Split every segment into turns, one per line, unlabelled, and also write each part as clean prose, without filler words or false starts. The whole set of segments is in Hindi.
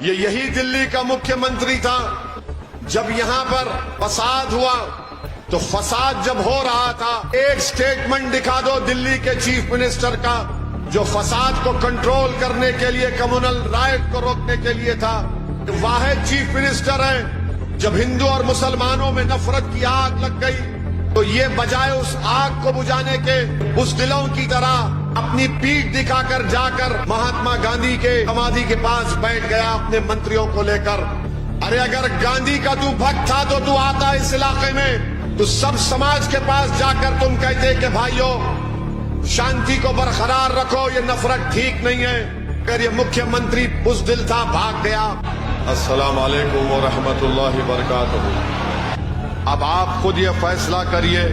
यही दिल्ली का मुख्यमंत्री था जब यहां पर फसाद हुआ। तो फसाद जब हो रहा था, एक स्टेटमेंट दिखा दो दिल्ली के चीफ मिनिस्टर का जो फसाद को कंट्रोल करने के लिए, कम्युनल राइट को रोकने के लिए था। वाहिद चीफ मिनिस्टर है जब हिंदू और मुसलमानों में नफरत की आग लग गई तो ये बजाय उस आग को बुझाने के उस दिलों की तरह अपनी पीठ दिखाकर जाकर महात्मा गांधी के समाधि के पास बैठ गया अपने मंत्रियों को लेकर। अरे अगर गांधी का तू भक्त था तो तू आता इस इलाके में तो सब समाज के पास जाकर तुम कहते कि भाइयों शांति को बरकरार रखो, ये नफरत ठीक नहीं है। अगर ये मुख्यमंत्री बुज़दिल था, भाग गया। अस्सलाम वालेकुम व रहमतुल्लाहि व बरकातहू। अब आप खुद ये फैसला करिए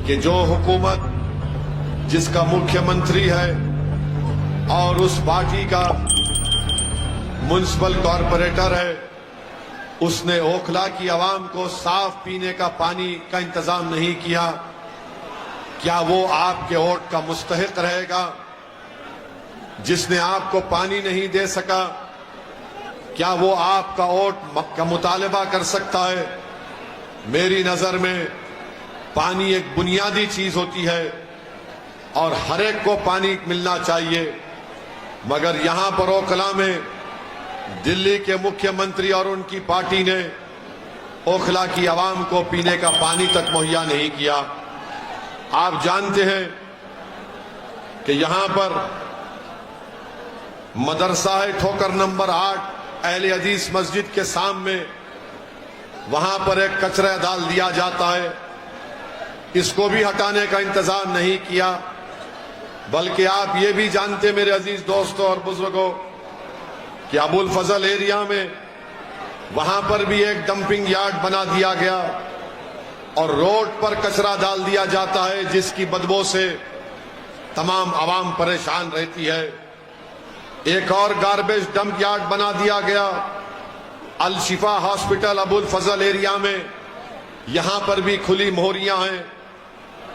कि जो हुकूमत जिसका मुख्यमंत्री है और उस पार्टी का म्युनिसिपल कॉरपोरेटर है, उसने ओखला की आवाम को साफ पीने का पानी का इंतजाम नहीं किया, क्या वो आपके वोट का मुस्तहिक रहेगा? जिसने आपको पानी नहीं दे सका, क्या वो आपका वोट का मुतालबा कर सकता है? मेरी नजर में पानी एक बुनियादी चीज होती है और हर एक को पानी मिलना चाहिए। मगर यहां पर ओखला में दिल्ली के मुख्यमंत्री और उनकी पार्टी ने ओखला की आवाम को पीने का पानी तक मुहैया नहीं किया। आप जानते हैं कि यहां पर मदरसा है ठोकर नंबर 8 अहले हदीस मस्जिद के सामने, वहां पर एक कचरा डाल दिया जाता है। इसको भी हटाने का इंतजाम नहीं किया। बल्कि आप ये भी जानते मेरे अजीज दोस्तों और बुजुर्गों कि अबुल फजल एरिया में वहां पर भी एक डंपिंग यार्ड बना दिया गया और रोड पर कचरा डाल दिया जाता है जिसकी बदबू से तमाम आवाम परेशान रहती है। एक और गार्बेज डंप यार्ड बना दिया गया अल शिफा हॉस्पिटल अबुल फजल एरिया में, यहां पर भी खुली मोहरियां हैं।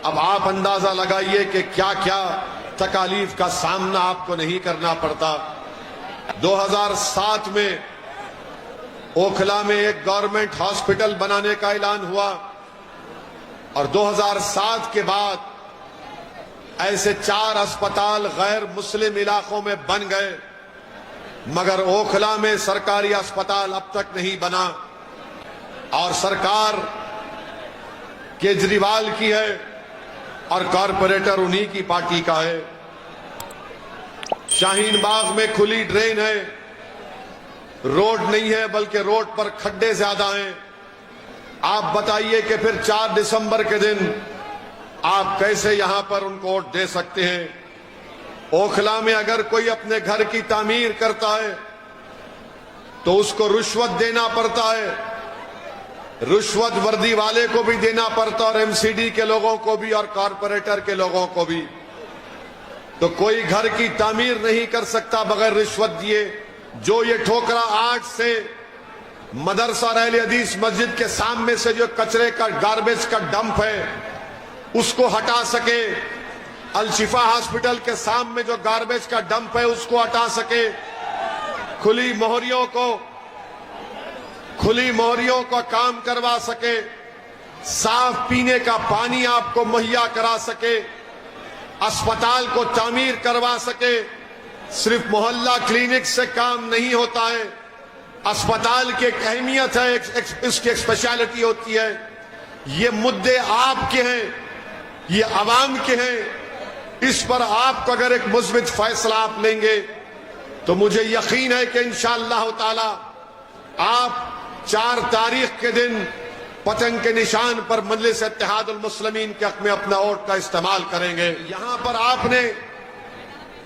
अब आप अंदाजा लगाइए कि क्या क्या तकालीफ का सामना आपको नहीं करना पड़ता। 2007 में ओखला में एक गवर्नमेंट हॉस्पिटल बनाने का ऐलान हुआ और 2007 के बाद ऐसे 4 अस्पताल गैर मुस्लिम इलाकों में बन गए, मगर ओखला में सरकारी अस्पताल अब तक नहीं बना। और सरकार केजरीवाल की है और कॉरपोरेटर उन्हीं की पार्टी का है। शाहीन बाग में खुली ड्रेन है, रोड नहीं है बल्कि रोड पर खड्डे ज्यादा हैं। आप बताइए कि फिर 4 दिसंबर के दिन आप कैसे यहां पर उनको वोट दे सकते हैं? ओखला में अगर कोई अपने घर की तामीर करता है तो उसको रुश्वत देना पड़ता है, रुश्वत वर्दी वाले को भी देना पड़ता और एमसीडी के लोगों को भी और कॉरपोरेटर के लोगों को भी। तो कोई घर की तामीर नहीं कर सकता बगैर रिश्वत दिए। जो ये ठोकरा 8 से मदरसा अहले हदीस मस्जिद के सामने से जो कचरे का गार्बेज का डंप है उसको हटा सके, अल शिफा हॉस्पिटल के सामने जो गार्बेज का डंप है उसको हटा सके, खुली मोहरियों का काम करवा सके, साफ पीने का पानी आपको मुहैया करा सके, अस्पताल को तामीर करवा सके। सिर्फ मोहल्ला क्लिनिक से काम नहीं होता है, अस्पताल की एक अहमियत है, इसकी एक स्पेशलिटी होती है। ये मुद्दे आपके हैं, ये अवाम के हैं। इस पर आपको अगर एक मुस्बित फैसला आप लेंगे तो मुझे यकीन है कि इंशाअल्लाह ताला आप 4 तारीख के दिन पतंग के निशान पर मजलिस इत्तेहादुल मुस्लिमीन के हक में अपना वोट का इस्तेमाल करेंगे। यहां पर आपने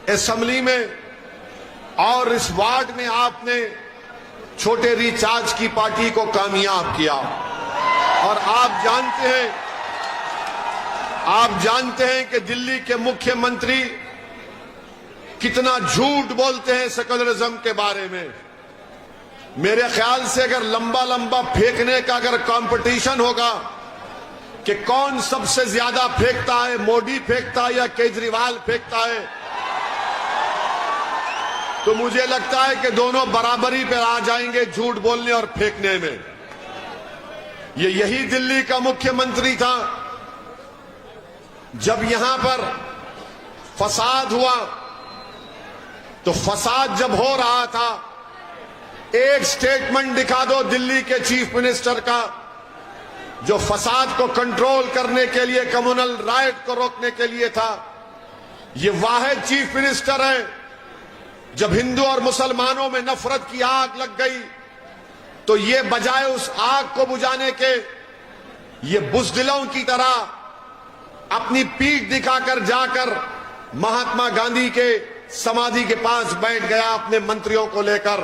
असेंबली में और इस वार्ड में आपने छोटे रिचार्ज की पार्टी को कामयाब किया। और आप जानते हैं कि दिल्ली के मुख्यमंत्री कितना झूठ बोलते हैं सेकुलरिज्म के बारे में। मेरे ख्याल से अगर लंबा फेंकने का अगर कंपटीशन होगा कि कौन सबसे ज्यादा फेंकता है, मोदी फेंकता है या केजरीवाल फेंकता है, तो मुझे लगता है कि दोनों बराबरी पर आ जाएंगे झूठ बोलने और फेंकने में। यही दिल्ली का मुख्यमंत्री था जब यहां पर फसाद हुआ, तो फसाद जब हो रहा था, एक स्टेटमेंट दिखा दो दिल्ली के चीफ मिनिस्टर का, जो फसाद को कंट्रोल करने के लिए, कम्युनल राइट को रोकने के लिए था। ये वाहिद चीफ मिनिस्टर है जब हिंदू और मुसलमानों में नफरत की आग लग गई, तो ये बजाय उस आग को बुझाने के, ये बुजदिलों की तरह अपनी पीठ दिखाकर जाकर महात्मा गांधी के समाधि के पास बैठ गया अपने मंत्रियों को लेकर।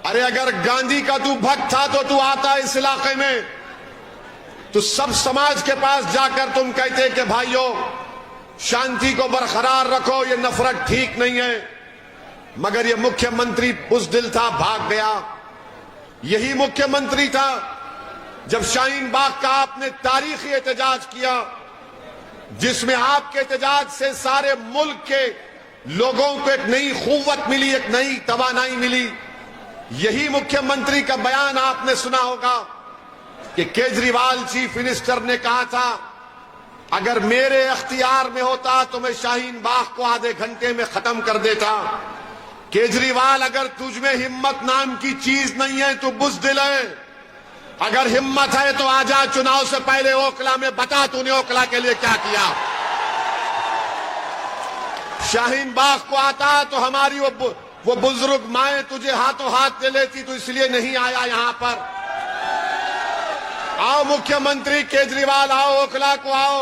अरे अगर गांधी का तू भक्त था तो तू आता इस इलाके में, तो सब समाज के पास जाकर तुम कहते कि भाइयों शांति को बरकरार रखो, ये नफरत ठीक नहीं है। मगर ये मुख्यमंत्री बुजदिल था, भाग गया। यही मुख्यमंत्री था जब शाहीन बाग का आपने तारीखी एहतजाज किया, जिसमें आपके एहतजाज से सारे मुल्क के लोगों को एक नई कुव्वत मिली, एक नई तवानाई मिली। यही मुख्यमंत्री का बयान आपने सुना होगा कि केजरीवाल चीफ मिनिस्टर ने कहा था, अगर मेरे अख्तियार में होता तो मैं शाहीन बाग को आधे घंटे में खत्म कर देता। केजरीवाल, अगर तुझ में हिम्मत नाम की चीज नहीं है तो बुजदिल है। अगर हिम्मत है तो आजा, चुनाव से पहले ओखला में बता तूने ओखला के लिए क्या किया। शाहीन बाग को आता तो हमारी वो बुजुर्ग माए तुझे हाथों हाथ ले लेती, तो इसलिए नहीं आया यहां पर। आओ मुख्यमंत्री केजरीवाल, आओ ओखला को आओ,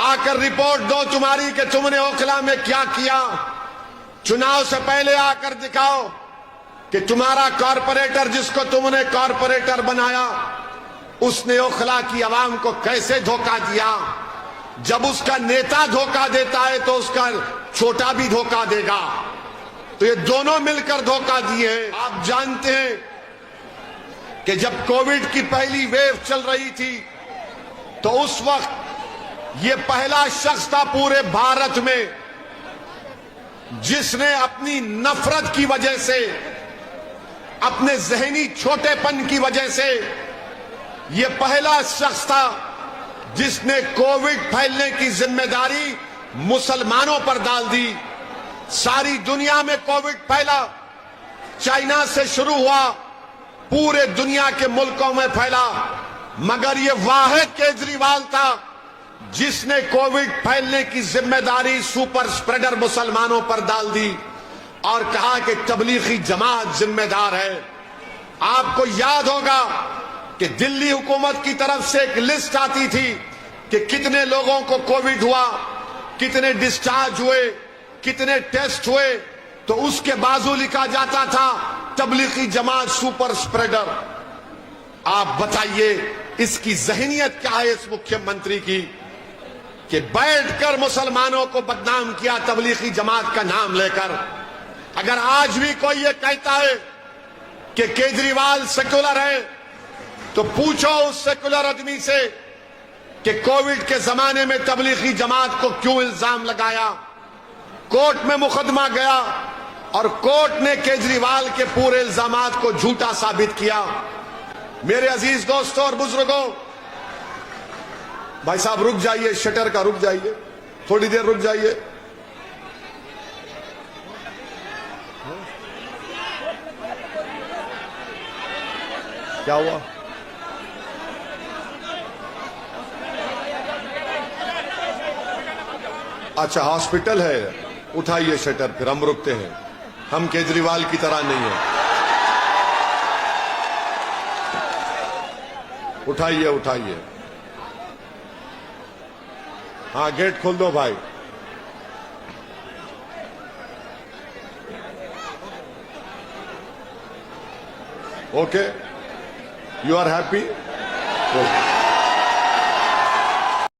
आकर रिपोर्ट दो तुम्हारी कि तुमने ओखला में क्या किया। चुनाव से पहले आकर दिखाओ कि तुम्हारा कॉरपोरेटर, जिसको तुमने कॉरपोरेटर बनाया, उसने ओखला की आवाम को कैसे धोखा दिया। जब उसका नेता धोखा देता है तो उसका छोटा भी धोखा देगा। तो ये दोनों मिलकर धोखा दिए। आप जानते हैं कि जब कोविड की पहली वेव चल रही थी, तो उस वक्त ये पहला शख्स था पूरे भारत में जिसने अपनी नफरत की वजह से, अपने जहनी छोटेपन की वजह से, ये पहला शख्स था जिसने कोविड फैलने की जिम्मेदारी मुसलमानों पर डाल दी। सारी दुनिया में कोविड फैला, चाइना से शुरू हुआ, पूरे दुनिया के मुल्कों में फैला, मगर ये वाहिद केजरीवाल था जिसने कोविड फैलने की जिम्मेदारी सुपर स्प्रेडर मुसलमानों पर डाल दी और कहा कि तबलीगी जमात जिम्मेदार है। आपको याद होगा कि दिल्ली हुकूमत की तरफ से एक लिस्ट आती थी कि कितने लोगों को कोविड हुआ, कितने डिस्चार्ज हुए, कितने टेस्ट हुए, तो उसके बाजू लिखा जाता था तबलीगी जमात सुपर स्प्रेडर। आप बताइए इसकी जहनियत क्या है इस मुख्यमंत्री की कि बैठकर मुसलमानों को बदनाम किया तबलीगी जमात का नाम लेकर। अगर आज भी कोई ये कहता है कि केजरीवाल सेक्युलर है, तो पूछो उस सेक्युलर आदमी से कि कोविड के जमाने में तबलीगी जमात को क्यों इल्जाम लगाया। कोर्ट में मुकदमा गया और कोर्ट ने केजरीवाल के पूरे इल्जामात को झूठा साबित किया। मेरे अजीज दोस्तों और बुजुर्गों, भाई साहब रुक जाइए, शटर का रुक जाइए, थोड़ी देर रुक जाइए। क्या हुआ? अच्छा हॉस्पिटल है, उठाइए शटर, फिर हम रुकते हैं। हम केजरीवाल की तरह नहीं है। उठाइए उठाइए, हाँ गेट खोल दो भाई। Okay, you are happy?